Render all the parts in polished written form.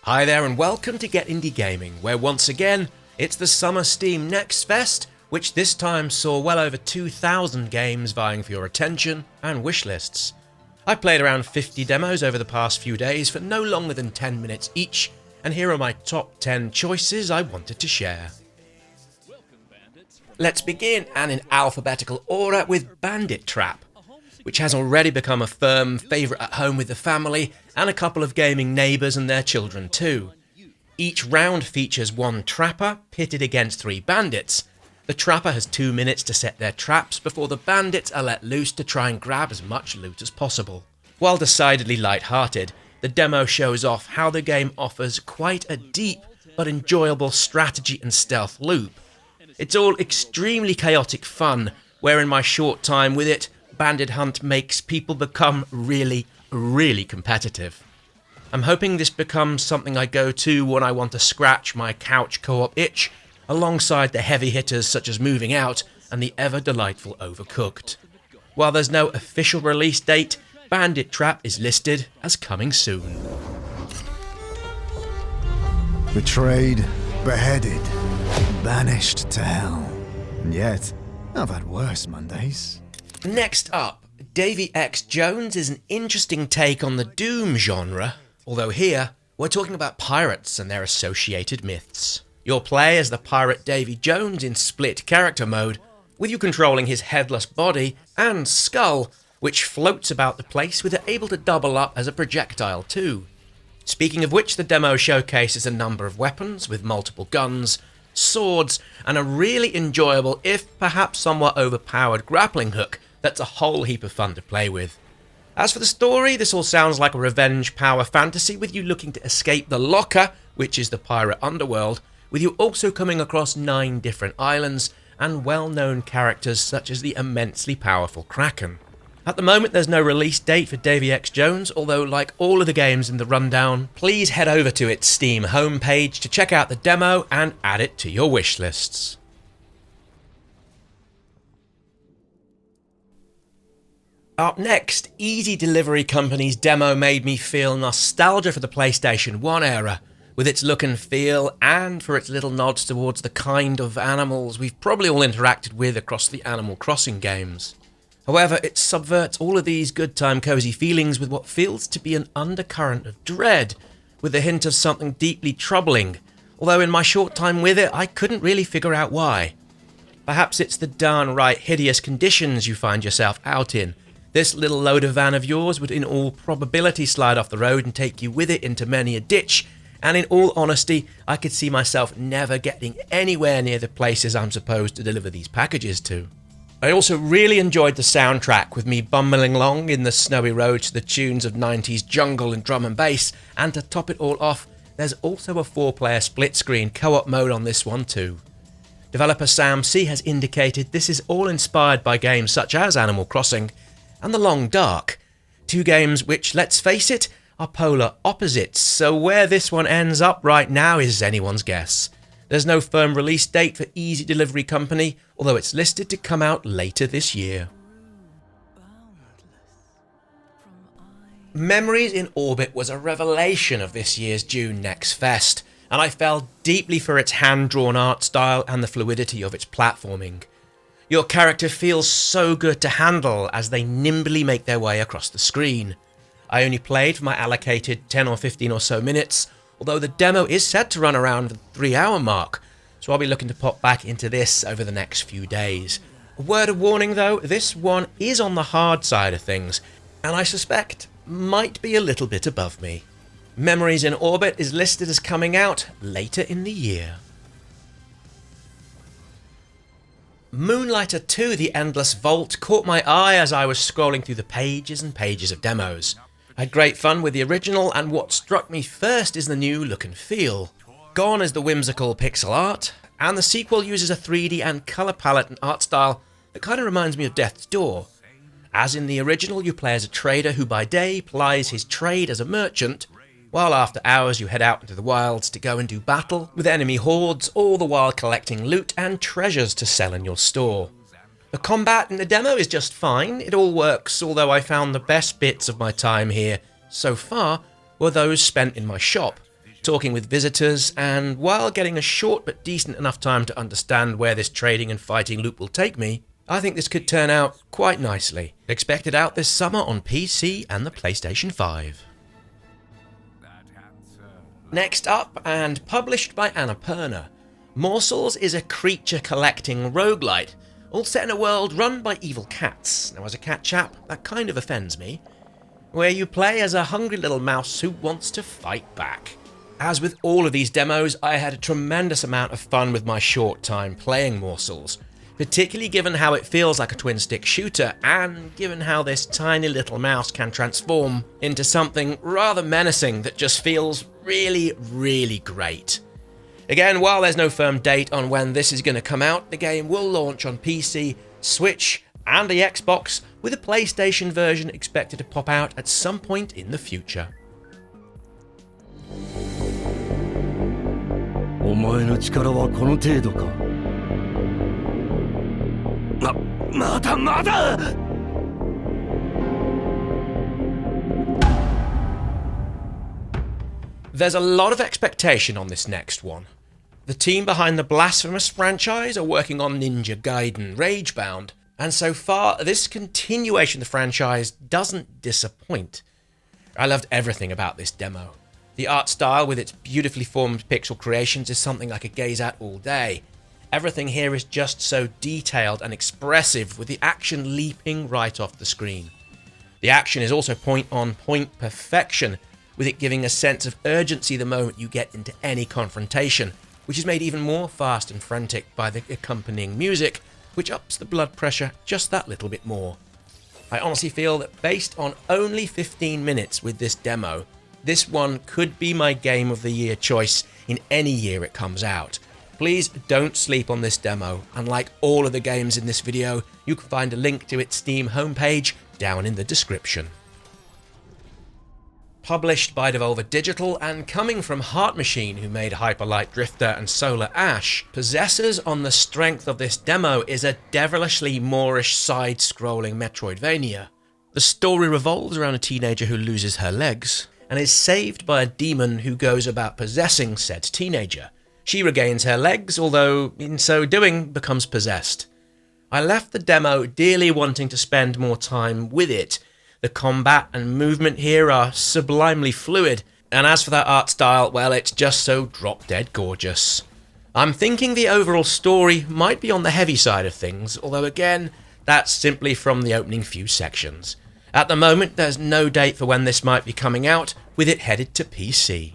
Hi there and welcome to Get Indie Gaming, where once again, it's the Summer Steam Next Fest, which this time saw well over 2,000 games vying for your attention and wishlists. I played around 50 demos over the past few days for no longer than 10 minutes each, and here are my top 10 choices I wanted to share. Let's begin, and in alphabetical order, with Bandit Trap, which has already become a firm favourite at home with the family and a couple of gaming neighbours and their children too. Each round features one trapper pitted against 3 bandits. The trapper has 2 minutes to set their traps before the bandits are let loose to try and grab as much loot as possible. While decidedly light-hearted, the demo shows off how the game offers quite a deep but enjoyable strategy and stealth loop. It's all extremely chaotic fun, where in my short time with it, Bandit Hunt makes people become really competitive. I'm hoping this becomes something I go to when I want to scratch my couch co-op itch, alongside the heavy hitters such as Moving Out and the ever-delightful Overcooked. While there's no official release date, Bandit Trap is listed as coming soon. Betrayed, beheaded, banished to hell. And yet, I've had worse Mondays. Next up, Davy X Jones is an interesting take on the Doom genre, although here, we're talking about pirates and their associated myths. You'll play as the pirate Davy Jones in split character mode, with you controlling his headless body and skull, which floats about the place with it able to double up as a projectile too. Speaking of which, the demo showcases a number of weapons with multiple guns, swords, and a really enjoyable, if perhaps somewhat overpowered grappling hook that's a whole heap of fun to play with. As for the story, this all sounds like a revenge power fantasy with you looking to escape the Locker, which is the pirate underworld, with you also coming across 9 different islands and well-known characters such as the immensely powerful Kraken. At the moment there's no release date for Davy X Jones, although like all of the games in the rundown, please head over to its Steam homepage to check out the demo and add it to your wishlists. Up next, Easy Delivery Company's demo made me feel nostalgia for the PlayStation 1 era, with its look and feel, and for its little nods towards the kind of animals we've probably all interacted with across the Animal Crossing games. However, it subverts all of these good time cozy feelings with what feels to be an undercurrent of dread, with a hint of something deeply troubling, although in my short time with it I couldn't really figure out why. Perhaps it's the downright hideous conditions you find yourself out in. This little loader van of yours would in all probability slide off the road and take you with it into many a ditch, and in all honesty, I could see myself never getting anywhere near the places I'm supposed to deliver these packages to. I also really enjoyed the soundtrack, with me bumbling along in the snowy roads to the tunes of 90s jungle and drum and bass, and to top it all off, there's also a 4-player split-screen co-op mode on this one too. Developer Sam C has indicated this is all inspired by games such as Animal Crossing and The Long Dark, 2 games which, let's face it, are polar opposites, so where this one ends up right now is anyone's guess. There's no firm release date for Easy Delivery Company, although it's listed to come out later this year. Memories in Orbit was a revelation of this year's June Next Fest, and I fell deeply for its hand-drawn art style and the fluidity of its platforming. Your character feels so good to handle as they nimbly make their way across the screen. I only played for my allocated 10 or 15 or so minutes, although the demo is set to run around the 3-hour mark, so I'll be looking to pop back into this over the next few days. A word of warning though, this one is on the hard side of things, and I suspect might be a little bit above me. Memories in Orbit is listed as coming out later in the year. Moonlighter 2: The Endless Vault caught my eye as I was scrolling through the pages and pages of demos. I had great fun with the original, and what struck me first is the new look and feel. Gone is the whimsical pixel art, and the sequel uses a 3D and colour palette and art style that kind of reminds me of Death's Door. As in the original, you play as a trader who by day plies his trade as a merchant, while after hours you head out into the wilds to go and do battle with enemy hordes, all the while collecting loot and treasures to sell in your store. The combat in the demo is just fine, it all works, although I found the best bits of my time here so far were those spent in my shop, talking with visitors, and while getting a short but decent enough time to understand where this trading and fighting loop will take me, I think this could turn out quite nicely. Expect it out this summer on PC and the PlayStation 5. Next up, and published by Annapurna, Morsels is a creature-collecting roguelite, all set in a world run by evil cats. Now, as a cat chap, that kind of offends me. Where you play as a hungry little mouse who wants to fight back. As with all of these demos, I had a tremendous amount of fun with my short time playing Morsels, particularly given how it feels like a twin-stick shooter, and given how this tiny little mouse can transform into something rather menacing that just feels really, really great. Again, while there's no firm date on when this is going to come out, the game will launch on PC, Switch, and the Xbox, with a PlayStation version expected to pop out at some point in the future. お前の力はこの程度か。まだ There's a lot of expectation on this next one. The team behind the blasphemous franchise are working on Ninja Gaiden Ragebound, and so far this continuation of the franchise doesn't disappoint. I loved everything about this demo. The art style with its beautifully formed pixel creations is something I could gaze at all day. Everything here is just so detailed and expressive, with the action leaping right off the screen. The action is also point-on-point perfection, with it giving a sense of urgency the moment you get into any confrontation, which is made even more fast and frantic by the accompanying music, which ups the blood pressure just that little bit more. I honestly feel that based on only 15 minutes with this demo, this one could be my Game of the Year choice in any year it comes out. Please don't sleep on this demo, and like all of the games in this video, you can find a link to its Steam homepage down in the description. Published by Devolver Digital and coming from Heart Machine, who made Hyper Light Drifter and Solar Ash, Possessors on the strength of this demo is a devilishly Moorish side-scrolling Metroidvania. The story revolves around a teenager who loses her legs and is saved by a demon who goes about possessing said teenager. She regains her legs, although in so doing becomes possessed. I left the demo dearly wanting to spend more time with it. The combat and movement here are sublimely fluid, and as for that art style, well, it's just so drop-dead gorgeous. I'm thinking the overall story might be on the heavy side of things, although again, that's simply from the opening few sections. At the moment, there's no date for when this might be coming out, with it headed to PC.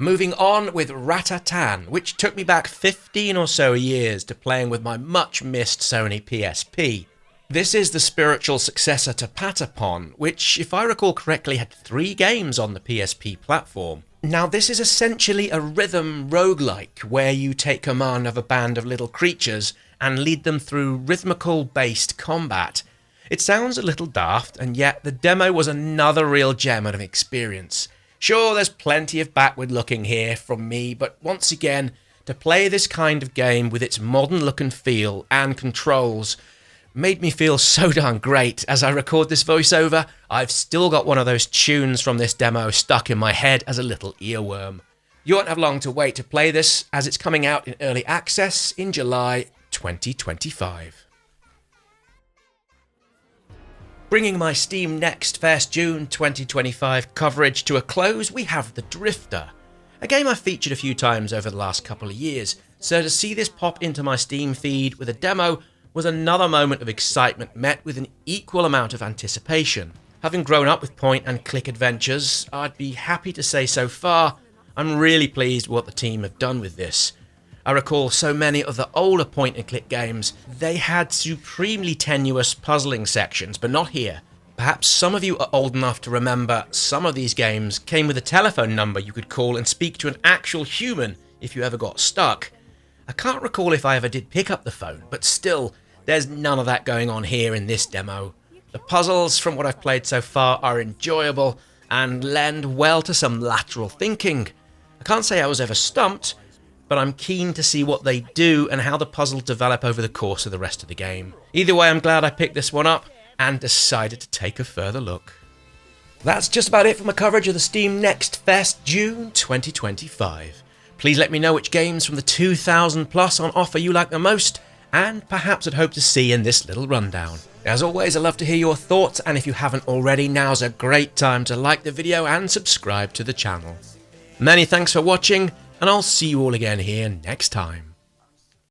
Moving on with Ratatan, which took me back 15 or so years to playing with my much-missed Sony PSP. This is the spiritual successor to Patapon, which, if I recall correctly, had 3 games on the PSP platform. Now, this is essentially a rhythm roguelike, where you take command of a band of little creatures and lead them through rhythmical-based combat. It sounds a little daft, and yet the demo was another real gem of an experience. Sure, there's plenty of backward looking here from me, but once again, to play this kind of game with its modern look and feel and controls made me feel so darn great. As I record this voiceover, I've still got one of those tunes from this demo stuck in my head as a little earworm. You won't have long to wait to play this, as it's coming out in early access in July 2025. Bringing my Steam Next Fest June 2025 coverage to a close, we have The Drifter, a game I've featured a few times over the last couple of years, so to see this pop into my Steam feed with a demo was another moment of excitement met with an equal amount of anticipation. Having grown up with point-and-click adventures, I'd be happy to say so far, I'm really pleased with what the team have done with this. I recall so many of the older point-and-click games, they had supremely tenuous puzzling sections, but not here. Perhaps some of you are old enough to remember some of these games came with a telephone number you could call and speak to an actual human if you ever got stuck. I can't recall if I ever did pick up the phone, but still, there's none of that going on here in this demo. The puzzles, from what I've played so far, are enjoyable and lend well to some lateral thinking. I can't say I was ever stumped, but I'm keen to see what they do and how the puzzles develop over the course of the rest of the game. Either way, I'm glad I picked this one up and decided to take a further look. That's just about it for my coverage of the Steam Next Fest June 2025. Please let me know which games from the 2,000 plus on offer you like the most, and perhaps I'd hope to see in this little rundown. As always, I'd love to hear your thoughts, and if you haven't already, now's a great time to like the video and subscribe to the channel. Many thanks for watching, and I'll see you all again here next time.